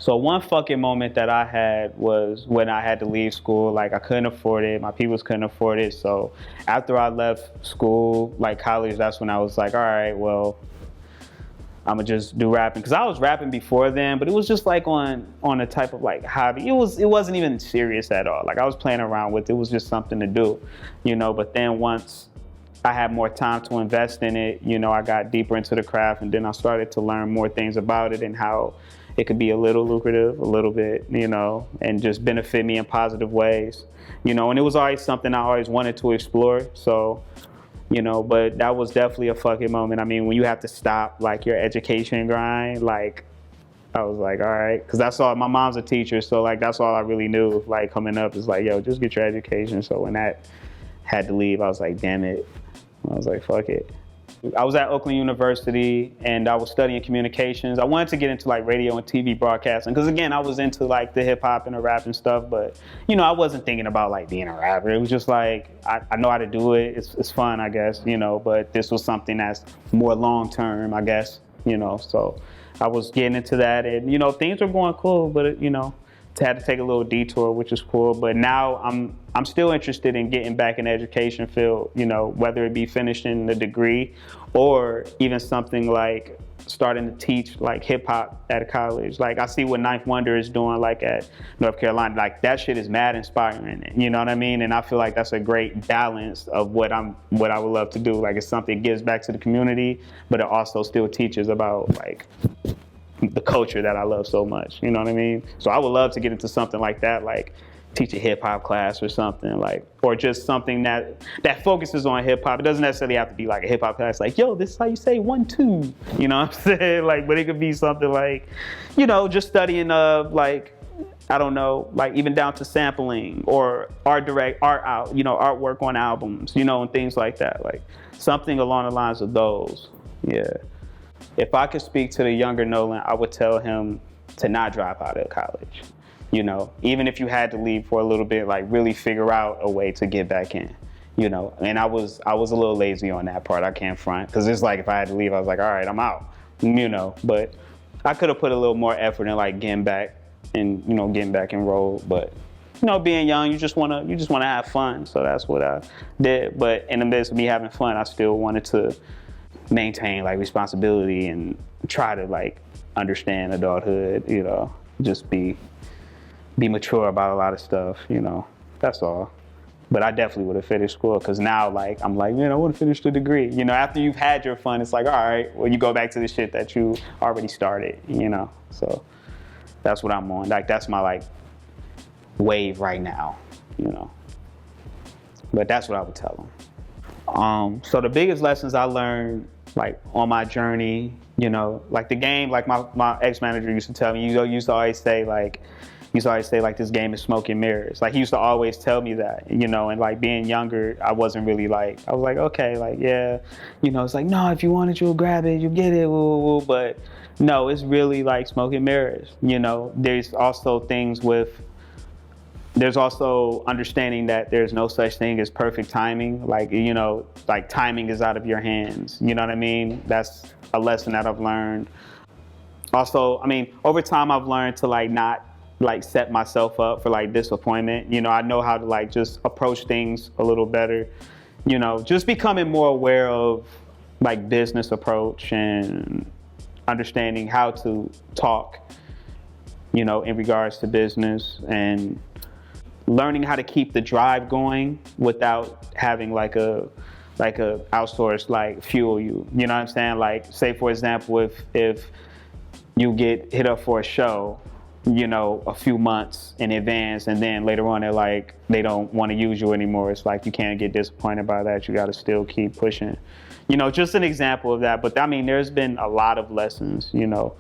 So one fucking moment that I had was when I had to leave school. Like I couldn't afford it. My peoples couldn't afford it. So after I left school, like college, that's when I was like, all right, well, I'm gonna just do rapping, because I was rapping before then, but it was just like on a type of like hobby. It wasn't even serious at all. Like I was playing around with it. It was just something to do, you know. But then once I had more time to invest in it, you know, I got deeper into the craft, and then I started to learn more things about it and how it could be a little lucrative, a little bit, you know, and just benefit me in positive ways, you know. And it was always something I always wanted to explore. So, you know, but that was definitely a fucking moment. I mean, when you have to stop like your education grind, like I was like, all right, because that's all. My mom's a teacher, so like that's all I really knew. Like coming up is like, yo, just get your education. So when that had to leave, I was like, damn it. I was like, fuck it. I was at Oakland University and I was studying communications. I wanted to get into like radio and TV broadcasting because again, I was into like the hip hop and the rap and stuff, but you know, I wasn't thinking about like being a rapper. It was just like, I know how to do it. It's fun, I guess, you know, but this was something that's more long-term, I guess, you know, so I was getting into that and, you know, things were going cool, but you know, had to take a little detour, which is cool. But now I'm still interested in getting back in the education field, you know, whether it be finishing the degree or even something like starting to teach like hip hop at a college. Like I see what Ninth Wonder is doing like at North Carolina. Like that shit is mad inspiring, you know what I mean? And I feel like that's a great balance of what I would love to do. Like it's something that gives back to the community, but it also still teaches about like the culture that I love so much, you know what I mean? So I would love to get into something like that, like teach a hip hop class or something, like, or just something that focuses on hip hop. It doesn't necessarily have to be like a hip hop class, like, yo, this is how you say 1, 2, you know what I'm saying? Like, but it could be something like, you know, just studying like, I don't know, like even down to sampling or artwork on albums, you know, and things like that, like something along the lines of those, yeah. If I could speak to the younger Nolan, I would tell him to not drop out of college. You know, even if you had to leave for a little bit, like really figure out a way to get back in, you know. And I was a little lazy on that part, I can't front. Because it's like if I had to leave, I was like, all right, I'm out, you know. But I could have put a little more effort in like getting back and, you know, getting back enrolled. But, you know, being young, you just wanna have fun. So that's what I did. But in the midst of me having fun, I still wanted to maintain like responsibility and try to like understand adulthood, you know, just be mature about a lot of stuff, you know, that's all. But I definitely would have finished school because now like I'm like, man, I want to finish the degree. You know, after you've had your fun, it's like, all right, well, you go back to the shit that you already started, you know. So that's what I'm on. Like that's my like wave right now, you know. But that's what I would tell them. So the biggest lessons I learned like on my journey, you know, like the game, like my ex-manager used to tell me, you used to always say like this game is smoke and mirrors. Like he used to always tell me that, you know, and like being younger, I wasn't really like, I was like, okay, like, yeah, you know, it's like, no, if you want it, you'll grab it, you get it, woo, woo, woo. But no, it's really like smoke and mirrors, you know. There's also understanding that there's no such thing as perfect timing. Like, you know, like timing is out of your hands. You know what I mean? That's a lesson that I've learned. Also, I mean, over time I've learned to like not like set myself up for like disappointment. You know, I know how to like just approach things a little better. You know, just becoming more aware of like business approach and understanding how to talk, you know, in regards to business and learning how to keep the drive going without having like a outsourced like fuel you. You know what I'm saying? Like say for example, if you get hit up for a show, you know, a few months in advance and then later on they're like, they don't want to use you anymore. It's like you can't get disappointed by that. You got to still keep pushing. You know, just an example of that. But I mean, there's been a lot of lessons, you know.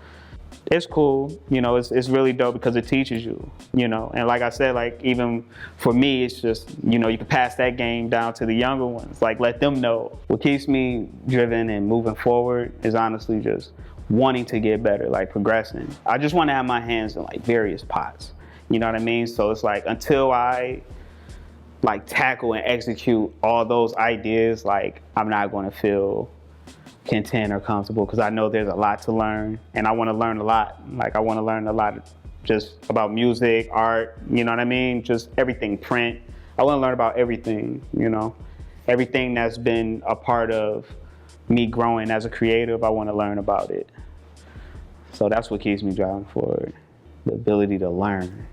It's cool, you know, it's really dope because it teaches you, you know, and like I said, like even for me, it's just, you know, you can pass that game down to the younger ones, like let them know. What keeps me driven and moving forward is honestly just wanting to get better, like progressing. I just want to have my hands in like various pots, you know what I mean? So it's like until I like tackle and execute all those ideas, like I'm not going to feel content or comfortable because I know there's a lot to learn and I want to learn a lot. Like I want to learn a lot just about music, art, you know what I mean? Just everything, print. I want to learn about everything, you know? Everything that's been a part of me growing as a creative, I want to learn about it. So that's what keeps me driving forward, the ability to learn.